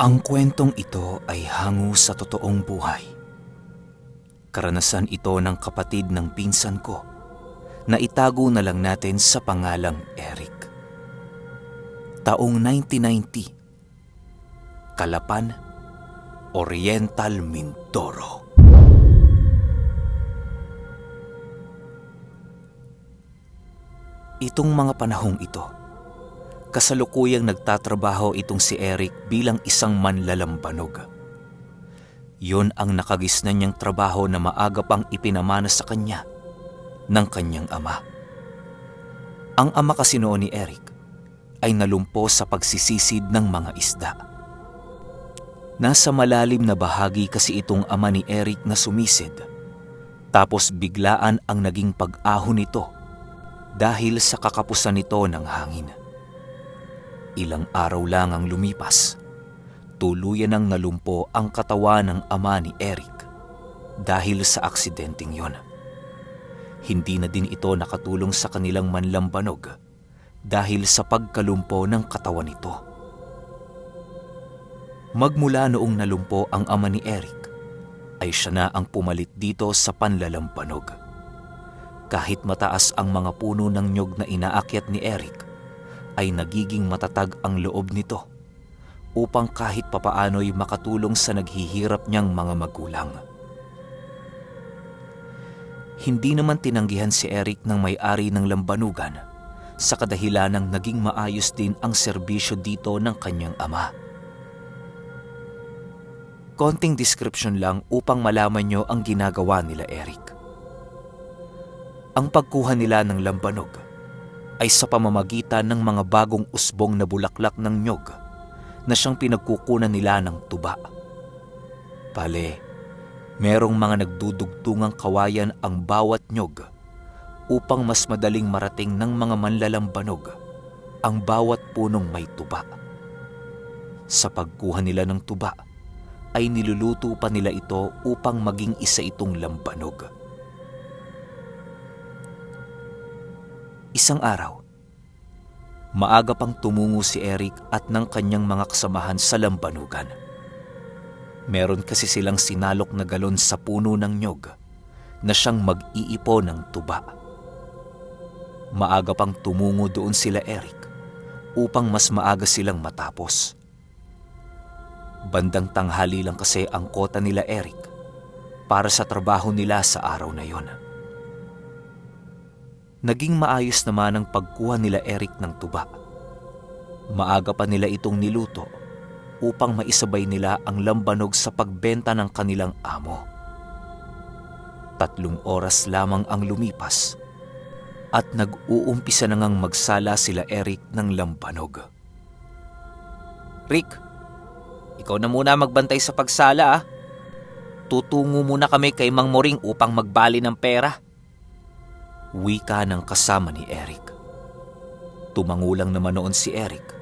Ang kwentong ito ay hango sa totoong buhay. Karanasan ito ng kapatid ng pinsan ko na itago na lang natin sa pangalang Eric. Taong 1990, Calapan, Oriental Mindoro. Itong mga panahong ito, kasalukuyang nagtatrabaho itong si Eric bilang isang manlalambanog. Yun ang nakagisnan niyang trabaho na maaga pang ipinamana sa kanya ng kanyang ama. Ang ama kasi noon ni Eric ay nalumpo sa pagsisisid ng mga isda. Nasa malalim na bahagi kasi itong ama ni Eric na sumisid, tapos biglaan ang naging pag-ahon nito dahil sa kakapusan nito ng hangin. Ilang araw lang ang lumipas, tuluyan ng nalumpo ang katawan ng ama ni Eric dahil sa aksidenteng yon. Hindi na din ito nakatulong sa kanilang manlambanog dahil sa pagkalumpo ng katawan nito. Magmula noong nalumpo ang ama ni Eric, ay siya na ang pumalit dito sa panlalambanog. Kahit mataas ang mga puno ng nyog na inaakyat ni Eric, ay nagiging matatag ang loob nito upang kahit papaano'y makatulong sa naghihirap niyang mga magulang. Hindi naman tinanggihan si Eric ng may-ari ng lambanugan sa kadahilanang naging maayos din ang serbisyo dito ng kanyang ama. Konting description lang upang malaman nyo ang ginagawa nila Eric. Ang pagkuha nila ng lambanog ay sa pamamagitan ng mga bagong usbong na bulaklak ng nyog na siyang pinagkukunan nila ng tuba. Pale, merong mga nagdudugtungang kawayan ang bawat nyog upang mas madaling marating ng mga manlalambanog ang bawat punong may tuba. Sa pagkuha nila ng tuba, ay niluluto pa nila ito upang maging isa itong lambanog. Isang araw, maaga pang tumungo si Eric at ng kanyang mga kasamahan sa lambanugan. Meron kasi silang sinalok na galon sa puno ng nyog na siyang mag-iipo ng tuba. Maaga pang tumungo doon sila Eric upang mas maaga silang matapos. Bandang tanghali lang kasi ang kota nila Eric para sa trabaho nila sa araw na yon. Naging maayos naman ang pagkuha nila Eric ng tuba. Maaga pa nila itong niluto upang maisabay nila ang lambanog sa pagbenta ng kanilang amo. 3 oras lamang ang lumipas at nag-uumpisa na ngang magsala sila Eric ng lambanog. "Rick, ikaw na muna magbantay sa pagsala ah. Tutungo muna kami kay Mang Moring upang magbali ng pera." Wika ng kasama ni Eric. Tumangulang naman noon si Eric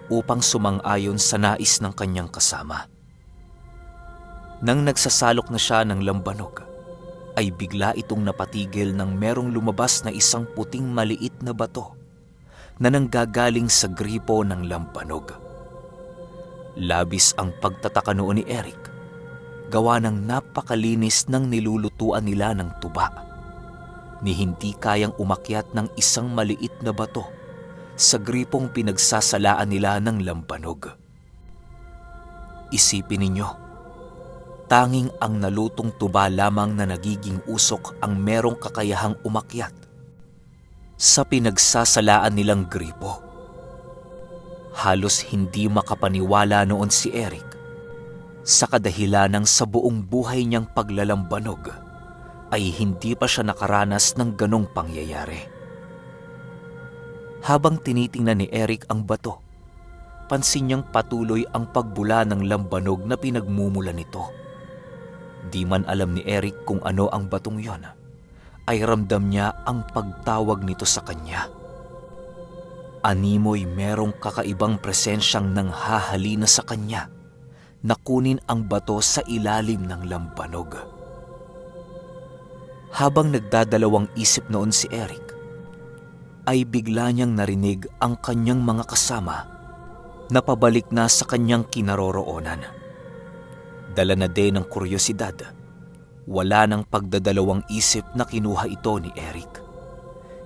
upang sumang-ayon sa nais ng kanyang kasama. Nang nagsasalok na siya ng lambanog, ay bigla itong napatigil nang merong lumabas na isang puting maliit na bato na nanggagaling sa gripo ng lambanog. Labis ang pagtataka noon ni Eric, gawa ng napakalinis ng nilulutuan nila ng tuba, ni hindi kayang umakyat ng isang maliit na bato sa gripong pinagsasalaan nila ng lambanog. Isipin ninyo, tanging ang nalutong tuba lamang na nagiging usok ang merong kakayahang umakyat sa pinagsasalaan nilang gripo. Halos hindi makapaniwala noon si Eric sa kadahilanang sa buong buhay niyang paglalambanog ay hindi pa siya nakaranas ng ganong pangyayari. Habang tinitingnan ni Eric ang bato, pansin niyang patuloy ang pagbula ng lambanog na pinagmumula nito. Di man alam ni Eric kung ano ang batong yon, ay ramdam niya ang pagtawag nito sa kanya. Animoy merong kakaibang presensyang nanghahalina sa kanya na kunin ang bato sa ilalim ng lambanog. Habang nagdadalawang isip noon si Eric, ay bigla niyang narinig ang kanyang mga kasama na pabalik na sa kanyang kinaroroonan. Dala na din ng kuryosidad, wala nang pagdadalawang isip na kinuha ito ni Eric.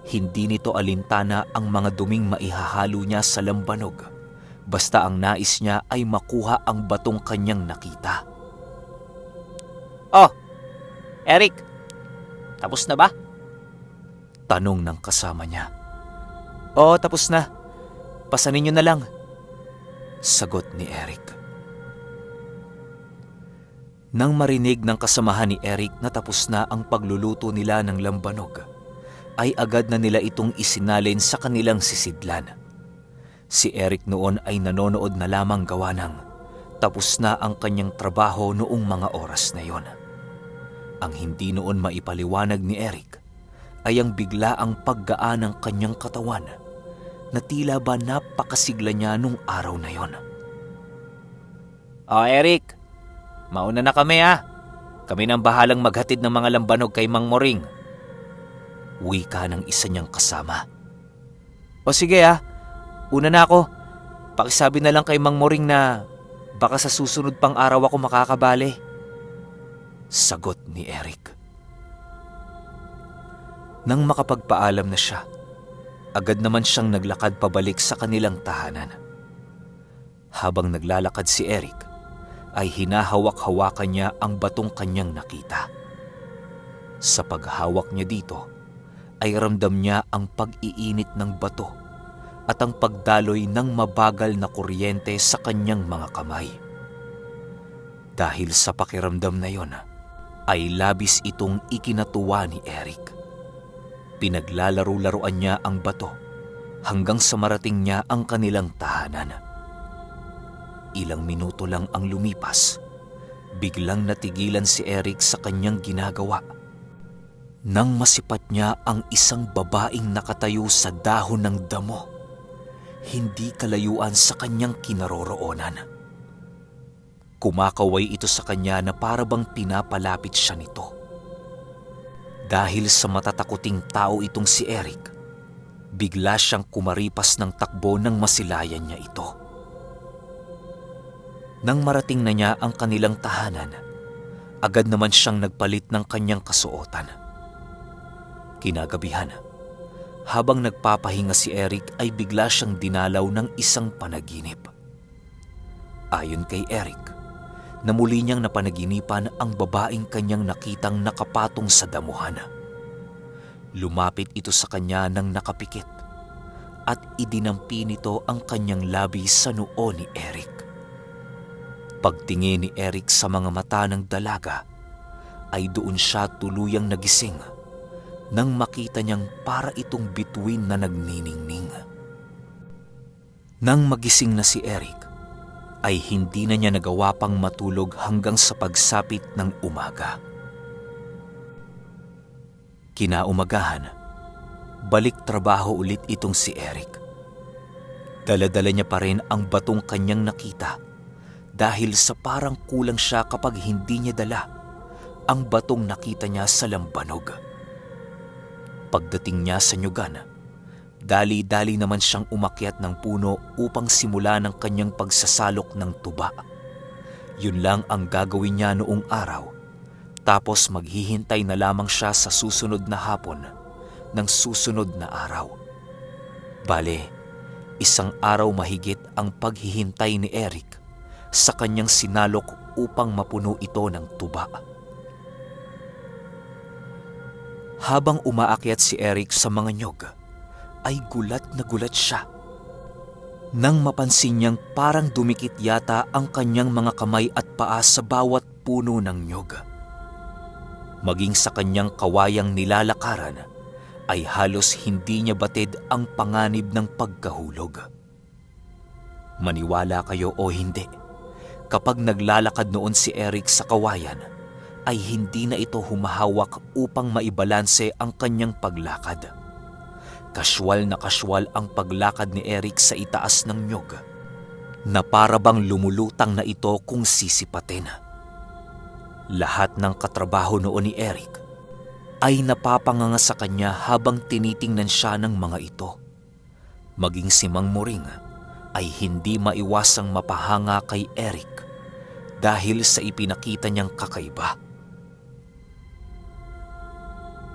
Hindi nito alintana ang mga duming maihahalo niya sa lambanog, basta ang nais niya ay makuha ang batong kanyang nakita. Oh, Eric, tapos na ba? Tanong ng kasama niya. Oo, tapos na. Pasanin nyo na lang. Sagot ni Eric. Nang marinig ng kasamahan ni Eric na tapos na ang pagluluto nila ng lambanog, ay agad na nila itong isinalin sa kanilang sisidlan. Si Eric noon ay nanonood na lamang gawa ng tapos na ang kanyang trabaho noong mga oras na yon. Ang hindi noon maipaliwanag ni Eric ay ang bigla ang paggaan ng kanyang katawan na tila ba napakasigla niya nung araw na yon. Oh, Eric, mauna na kami ha. Kami nang bahalang maghatid ng mga lambanog kay Mang Moring. Wika ng isa niyang kasama. O sige ha, una na ako. Pakisabi na lang kay Mang Moring na baka sa susunod pang araw ako makakabali. Sagot ni Eric. Nang makapagpaalam na siya, agad naman siyang naglakad pabalik sa kanilang tahanan. Habang naglalakad si Eric, ay hinahawak-hawakan niya ang batong kanyang nakita. Sa paghawak niya dito, ay ramdam niya ang pag-iinit ng bato at ang pagdaloy ng mabagal na kuryente sa kanyang mga kamay. Dahil sa pakiramdam na yon, ay labis itong ikinatuwa ni Eric. Pinaglalaro-laruan niya ang bato hanggang sa marating niya ang kanilang tahanan. Ilang minuto lang ang lumipas, biglang natigilan si Eric sa kanyang ginagawa nang masipat niya ang isang babaeng nakatayo sa dahon ng damo, hindi kalayuan sa kanyang kinaroroonan. Kumakaway ito sa kanya na para bang pinapalapit siya nito. Dahil sa matatakuting tao itong si Eric, bigla siyang kumaripas ng takbo nang masilayan niya ito. Nang marating na niya ang kanilang tahanan, agad naman siyang nagpalit ng kanyang kasuotan. Kinagabihan, habang nagpapahinga si Eric ay bigla siyang dinalaw ng isang panaginip. Ayon kay Eric, na muli niyang napanaginipan ang babaeng kanyang nakitang nakapatong sa damuhan. Lumapit ito sa kanya nang nakapikit at idinampi nito ang kanyang labi sa noo ni Eric. Pagtingin ni Eric sa mga mata ng dalaga, ay doon siya tuluyang nagising nang makita niyang para itong bituin na nagniningning. Nang magising na si Eric, ay hindi na niya nagawa pang matulog hanggang sa pagsapit ng umaga. Kinaumagahan, balik trabaho ulit itong si Eric. Dala-dala niya pa rin ang batong kanyang nakita dahil sa parang kulang siya kapag hindi niya dala ang batong nakita niya sa lambanog. Pagdating niya sa nyugan, dali-dali naman siyang umakyat ng puno upang simula ng kanyang pagsasalok ng tuba. Yun lang ang gagawin niya noong araw, tapos maghihintay na lamang siya sa susunod na hapon ng susunod na araw. Bale, isang araw mahigit ang paghihintay ni Eric sa kanyang sinalok upang mapuno ito ng tuba. Habang umaakyat si Eric sa mga nyog, ay gulat na gulat siya nang mapansin niyang parang dumikit yata ang kanyang mga kamay at paa sa bawat puno ng nyog. Maging sa kanyang kawayang nilalakaran ay halos hindi niya batid ang panganib ng pagkahulog. Maniwala kayo o hindi, kapag naglalakad noon si Eric sa kawayan, ay hindi na ito humahawak upang maibalanse ang kanyang paglakad. Kasywal na kasywal ang paglakad ni Eric sa itaas ng nyog, na para bang lumulutang na ito kung sisipatin. Lahat ng katrabaho noon ni Eric ay napapanganga sa kanya habang tinitingnan siya ng mga ito. Maging si Mang Moring ay hindi maiwasang mapahanga kay Eric dahil sa ipinakita niyang kakaiba.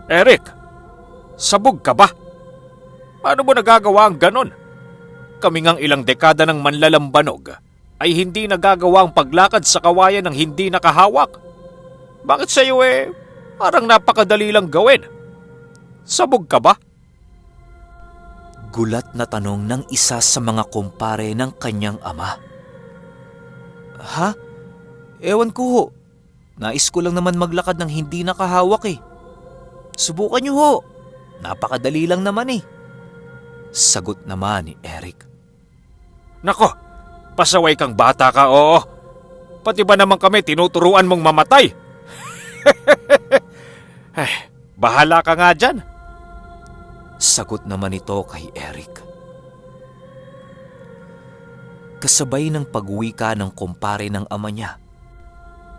Eric, sabog ka ba? Paano mo nagagawa ang ganon? Kami ngang ilang dekada ng manlalambanog ay hindi nagagawa ang paglakad sa kawayan ng hindi nakahawak. Bakit sa'yo parang napakadali lang gawin? Sabog ka ba? Gulat na tanong ng isa sa mga kumpare ng kanyang ama. Ha? Ewan ko ho. Nais ko lang naman maglakad ng hindi nakahawak eh. Subukan niyo ho. Napakadali lang naman eh. Sagot naman ni Eric. Nako, pasaway kang bata ka, oo. Pati ba naman kami tinuturuan mong mamatay? Ay, bahala ka nga dyan. Sagot naman ito kay Eric. Kasabay ng pag-wika ng kumpare ng ama niya,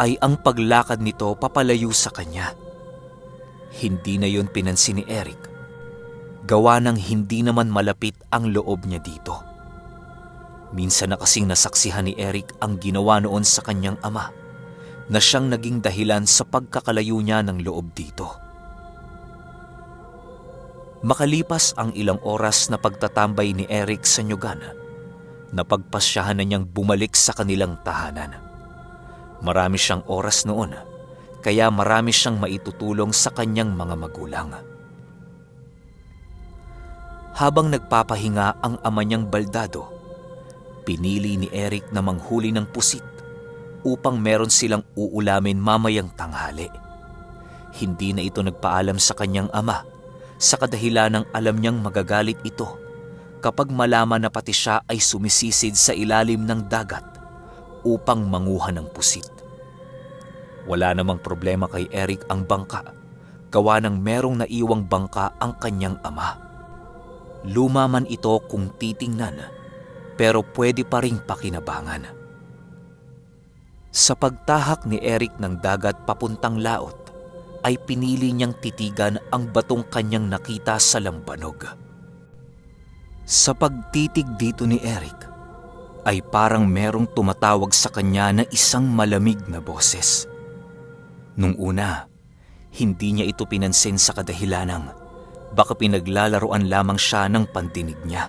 ay ang paglakad nito papalayo sa kanya. Hindi na yon pinansin ni Eric. Gawa ng hindi naman malapit ang loob niya dito. Minsan na kasing nasaksihan ni Eric ang ginawa noon sa kanyang ama, na siyang naging dahilan sa pagkakalayo niya ng loob dito. Makalipas ang ilang oras na pagtatambay ni Eric sa nyugan, napagpasyahan na niyang bumalik sa kanilang tahanan. Marami siyang oras noon, kaya marami siyang maitutulong sa kanyang mga magulang. Habang nagpapahinga ang ama niyang baldado, pinili ni Eric na manghuli ng pusit upang meron silang uulamin mamayang tanghali. Hindi na ito nagpaalam sa kanyang ama sa kadahilan ng alam niyang magagalit ito kapag malaman na pati siya ay sumisisid sa ilalim ng dagat upang manguha ng pusit. Wala namang problema kay Eric ang bangka, gawa ng merong naiwang bangka ang kanyang ama. Luma man ito kung titingnan, pero pwede pa ring pakinabangan. Sa pagtahak ni Eric ng dagat papuntang laot, ay pinili niyang titigan ang batong kanyang nakita sa lambanog. Sa pagtitig dito ni Eric, ay parang merong tumatawag sa kanya na isang malamig na boses. Nung una, hindi niya ito pinansin sa kadahilanang baka pinaglalaroan lamang siya ng pandinig niya.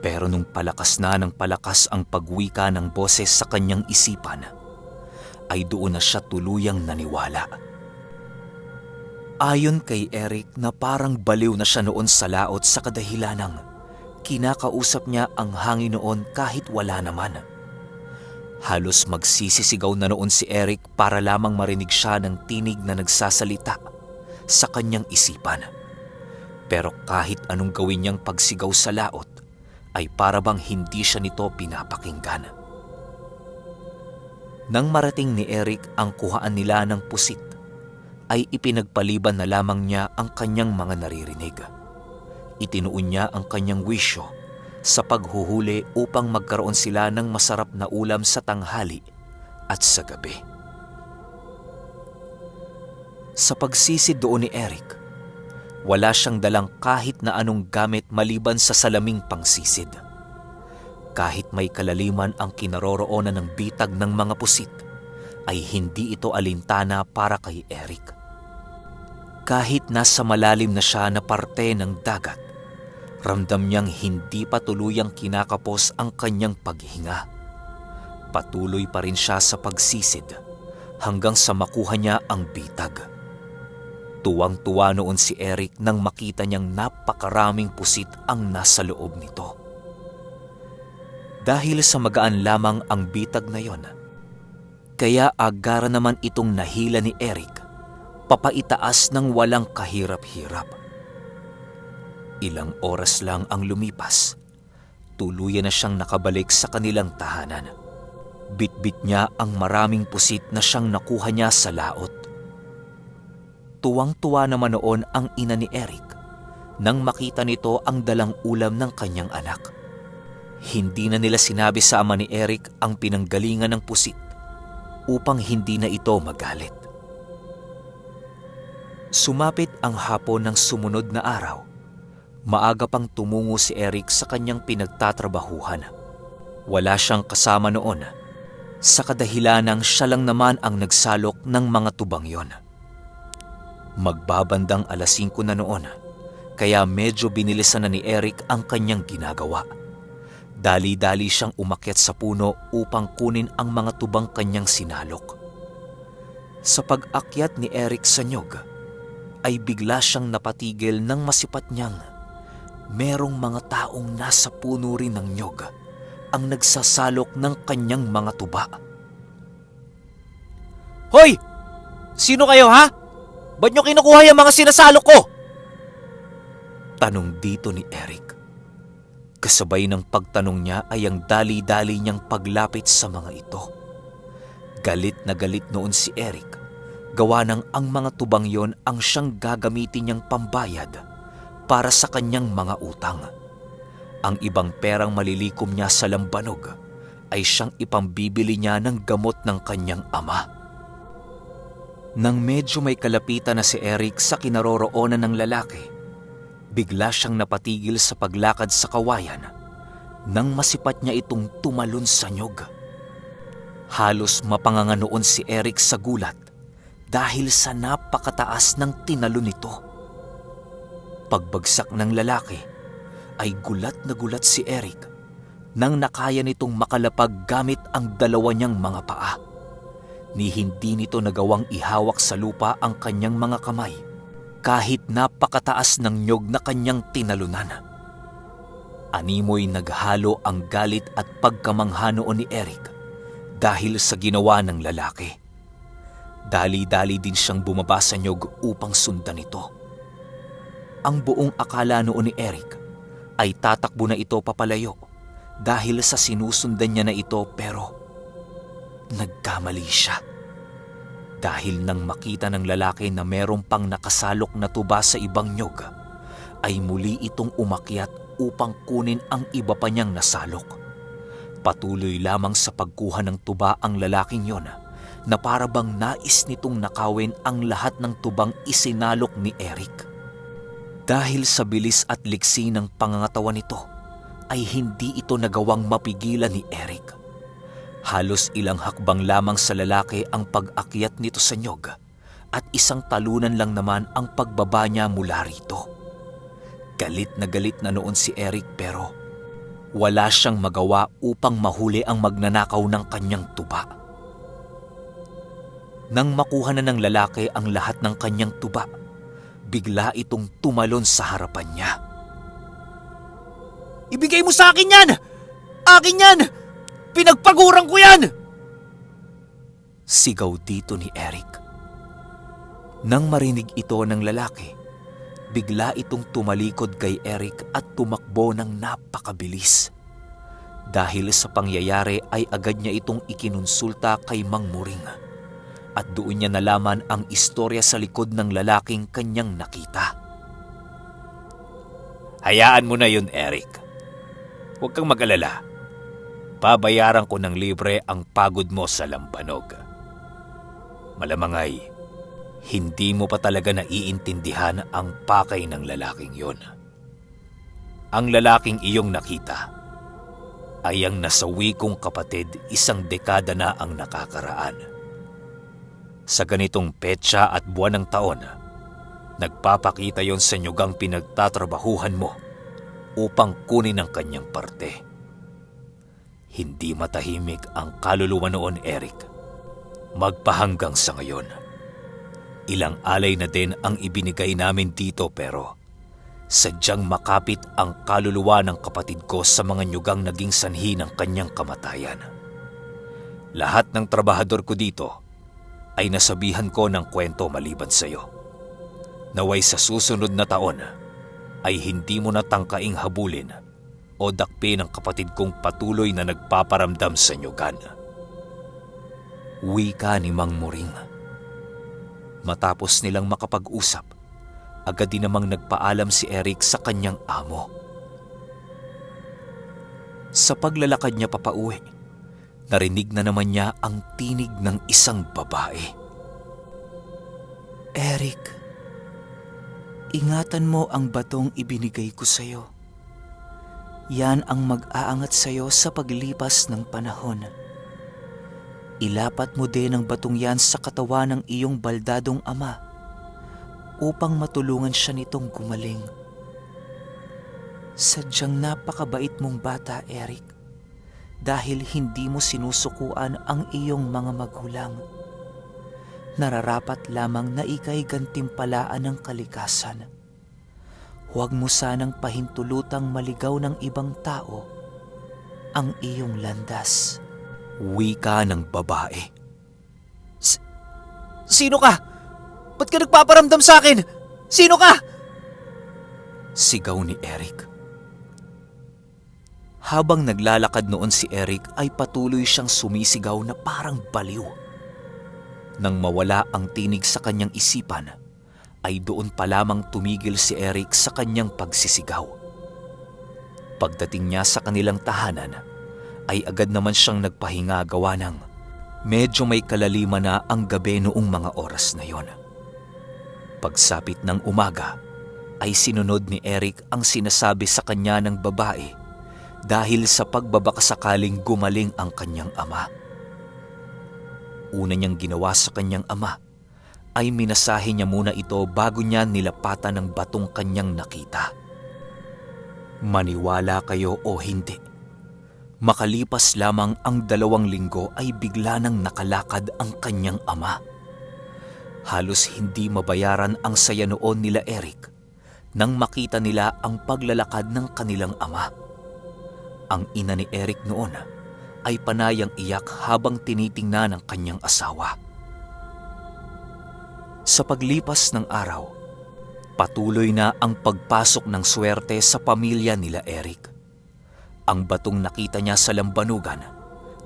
Pero nung palakas na ng palakas ang pagwika ng boses sa kanyang isipan, ay doon na siya tuluyang naniwala. Ayon kay Eric na parang baliw na siya noon sa laot sa kadahilanang kinakausap niya ang hangin noon kahit wala naman. Halos magsisisigaw na noon si Eric para lamang marinig siya ng tinig na nagsasalita sa kanyang isipan. Pero kahit anong gawin niyang pagsigaw sa laot, ay parabang hindi siya nito pinapakinggan. Nang marating ni Eric ang kuhaan nila ng pusit, ay ipinagpaliban na lamang niya ang kanyang mga naririnig. Itinuon niya ang kanyang wisyo sa paghuhuli upang magkaroon sila ng masarap na ulam sa tanghali at sa gabi. Sa pagsisid doon ni Eric, wala siyang dalang kahit na anong gamit maliban sa salaming pangsisid. Kahit may kalaliman ang kinaroroonan ng bitag ng mga pusit, ay hindi ito alintana para kay Eric. Kahit nasa malalim na siya na parte ng dagat, ramdam niyang hindi pa tuluyang kinakapos ang kanyang paghinga. Patuloy pa rin siya sa pagsisid hanggang sa makuha niya ang bitag. Tuwang-tuwa noon si Eric nang makita niyang napakaraming pusit ang nasa loob nito. Dahil sa magaan lamang ang bitag na yon, kaya agara naman itong nahila ni Eric papaitaas ng walang kahirap-hirap. Ilang oras lang ang lumipas, tuluyan na siyang nakabalik sa kanilang tahanan. Bitbit niya ang maraming pusit na siyang nakuha niya sa laot. Tuwang-tuwa naman noon ang ina ni Eric nang makita nito ang dalang ulam ng kanyang anak. Hindi na nila sinabi sa ama ni Eric ang pinanggalingan ng pusit upang hindi na ito magalit. Sumapit ang hapon ng sumunod na araw, Maaga pang tumungo si Eric sa kanyang pinagtatrabahuhan. Wala siyang kasama noon, sa kadahilanang siya lang naman ang nagsalok ng mga tubang yon. Magbabandang 5:00 na noon, kaya medyo binilisan na ni Eric ang kanyang ginagawa. Dali-dali siyang umakyat sa puno upang kunin ang mga tubang kanyang sinalok. Sa pag-akyat ni Eric sa nyog, ay bigla siyang napatigil nang masipat niyang merong mga taong nasa puno rin ng nyog ang nagsasalok ng kanyang mga tuba. Hoy! Sino kayo, ha? Ba't nyo kinukuha yung mga sinasalok ko? Tanong dito ni Eric. Kasabay ng pagtanong niya ay ang dali-dali niyang paglapit sa mga ito. Galit na galit noon si Eric, gawa ng ang mga tubang yon ang siyang gagamitin niyang pambayad para sa kanyang mga utang. Ang ibang perang malilikom niya sa lambanog ay siyang ipambibili niya ng gamot ng kanyang ama. Nang medyo may kalapitan na si Eric sa kinaroroonan ng lalaki, bigla siyang napatigil sa paglakad sa kawayan nang masipat niya itong tumalon sa nyog. Halos mapanganga noon si Eric sa gulat dahil sa napakataas ng tinalon nito. Pagbagsak ng lalaki ay gulat na gulat si Eric nang nakaya nitong makalapag gamit ang dalawa niyang mga paa. Ni hindi nito nagawang ihawak sa lupa ang kanyang mga kamay kahit napakataas ng nyog na kanyang tinalunan. Animoy naghalo ang galit at pagkamangha noon ni Eric dahil sa ginawa ng lalaki. Dali-dali din siyang bumaba sa nyog upang sundan ito. Ang buong akala noon ni Eric ay tatakbo na ito papalayo dahil sa sinusundan niya na ito, pero nagkamali siya. Dahil nang makita ng lalaki na meron pang nakasalok na tuba sa ibang nyog, ay muli itong umakyat upang kunin ang iba pa niyang nasalok. Patuloy lamang sa pagkuha ng tuba ang lalaking yon na para bang nais nitong nakawin ang lahat ng tubang isinalok ni Eric. Dahil sa bilis at liksi ng pangangatawan nito, ay hindi ito nagawang mapigilan ni Eric. Halos ilang hakbang lamang sa lalaki ang pag-akyat nito sa nyog at isang talunan lang naman ang pagbaba niya mula rito. Galit na noon si Eric, pero wala siyang magawa upang mahuli ang magnanakaw ng kanyang tuba. Nang makuha na ng lalaki ang lahat ng kanyang tuba, bigla itong tumalon sa harapan niya. Ibigay mo sa akin yan! Akin yan! Pinagpagurang ko yan! Sigaw dito ni Eric. Nang marinig ito ng lalaki, bigla itong tumalikod kay Eric at tumakbo ng napakabilis. Dahil sa pangyayari ay agad niya itong ikinonsulta kay Mang Muring. At doon niya nalaman ang istorya sa likod ng lalaking kanyang nakita. Hayaan mo na yun, Eric. Huwag kang mag-alala. Babayaran ko ng libre ang pagod mo sa lambanog. Malamang ay hindi mo pa talaga naiintindihan ang pakay ng lalaking yon. Ang lalaking iyong nakita ay ang nasawi kong kapatid, 1 dekada na ang nakakaraan. Sa ganitong petsa at buwan ng taon, nagpapakita yon sa nyugang pinagtatrabahuhan mo upang kunin ang kanyang parte. Hindi matahimik ang kaluluwa noon, Eric. Magpahanggang sa ngayon. Ilang alay na din ang ibinigay namin dito, pero sadyang makapit ang kaluluwa ng kapatid ko sa mga nyugang naging sanhi ng kanyang kamatayan. Lahat ng trabahador ko dito ay nasabihan ko ng kwento maliban sa iyo. Naway sa susunod na taon ay hindi mo na tangkaing habulin o dakpin ang kapatid kong patuloy na nagpaparamdam sa nyugan. Wika ni Mang Muring. Matapos nilang makapag-usap, agad din namang nagpaalam si Eric sa kanyang amo. Sa paglalakad niya papauwi, narinig na naman niya ang tinig ng isang babae. Eric, Ingatan mo ang batong ibinigay ko sa'yo. Yan ang mag-aangat sa'yo sa paglipas ng panahon. Ilapat mo din ang batong yan sa katawan ng iyong baldadong ama upang matulungan siya nitong gumaling. Sadyang napakabait mong bata, Eric, dahil hindi mo sinusukuan ang iyong mga magulang. Nararapat lamang na ika'y gantimpalaan ng kalikasan. Huwag mo sanang pahintulutang maligaw ng ibang tao ang iyong landas. Wika ng babae. Sino ka? Ba't ka nagpaparamdam sa akin? Sino ka? Sigaw ni Eric. Habang naglalakad noon si Eric ay patuloy siyang sumisigaw na parang baliw. Nang mawala ang tinig sa kanyang isipan, ay doon pa lamang tumigil si Eric sa kanyang pagsisigaw. Pagdating niya sa kanilang tahanan, ay agad naman siyang nagpahinga gawa ng medyo may kalaliman na ang gabi noong mga oras na yon. Pagsapit ng umaga, ay sinunod ni Eric ang sinasabi sa kanya ng babae dahil sa pagbabakasakaling gumaling ang kanyang ama. Una niyang ginawa sa kanyang ama ay minasahe niya muna ito bago niya nilapatan ng batong kanyang nakita. Maniwala kayo o hindi, makalipas lamang ang 2 linggo ay bigla nang nakalakad ang kanyang ama. Halos hindi mabayaran ang saya noon nila Eric nang makita nila ang paglalakad ng kanilang ama. Ang ina ni Eric noon ay panayang iyak habang tinitingnan ng kanyang asawa. Sa paglipas ng araw, patuloy na ang pagpasok ng swerte sa pamilya nila Eric. Ang batong nakita niya sa lambanugan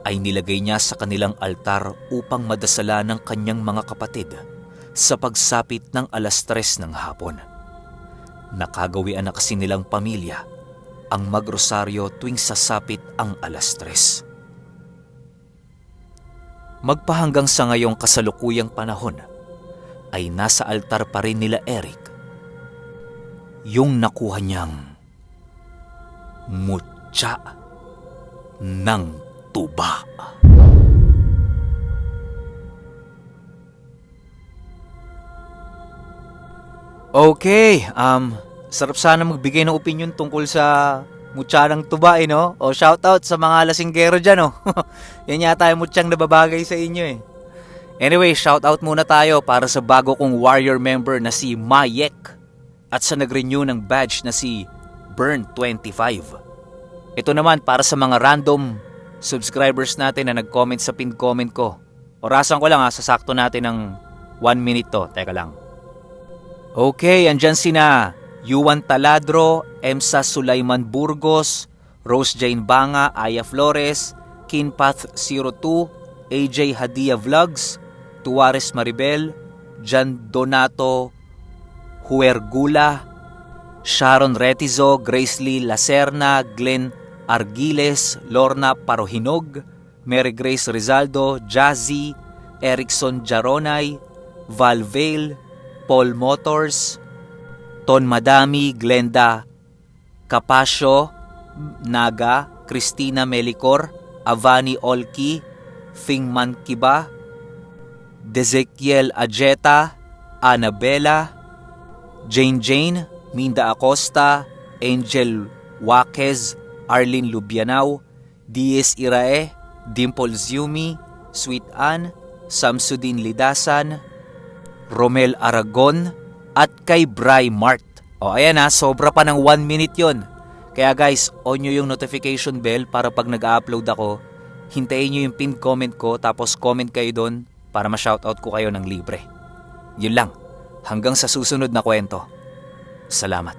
ay nilagay niya sa kanilang altar upang madasala ng kanyang mga kapatid sa pagsapit ng 3:00 ng hapon. Nakagawian na kasi nilang pamilya ang magrosaryo tuwing sasapit ang 3:00. Magpahanggang sa ngayong kasalukuyang panahon ay nasa altar pa rin nila Eric yung nakuha niyang mutya ng tuba. Okay, sarap sana magbigay ng opinion tungkol sa mutya ng tuba, no? O shoutout sa mga lasinggero dyan, no? Yan yata yung mutyang nababagay sa inyo, eh. Anyway, shoutout muna tayo para sa bago kong warrior member na si Mayek at sa nag-renew ng badge na si Burn25. Ito naman para sa mga random subscribers natin na nag-comment sa pinned comment ko. Orasan ko lang sasakto natin ng 1 minute to. Teka lang. Okay, andyan sina Yuan Taladro, Emsa Sulaiman Burgos, Rose Jane Banga, Aya Flores, Kinpath02, AJ Hadia Vlogs, Tuares Maribel, Jan Donato Huergula, Sharon Retizo, Grace Lee Lacerna, Glenn Argiles, Lorna Parohinog, Mary Grace Rizaldo, Jazzy, Erickson Jaronay, Val Vale, Paul Motors, Ton Madami, Glenda Capasio, Naga, Christina Melicor, Avani Olki, Fingman Kiba, Dezekiel Ajeta, Annabella, Jane, Minda Acosta, Angel Waquez, Arlene Lubianao, Diez Irae, Dimple Ziumi, Sweet Ann, Samsudin Lidasan, Romel Aragon, at kay Bry Mart. O ayan sobra pa ng 1 minute yon. Kaya guys, on nyo yung notification bell para pag nag-upload ako, hintayin nyo yung pinned comment ko tapos comment kayo doon para ma-shoutout ko kayo ng libre. Yun lang. Hanggang sa susunod na kwento. Salamat.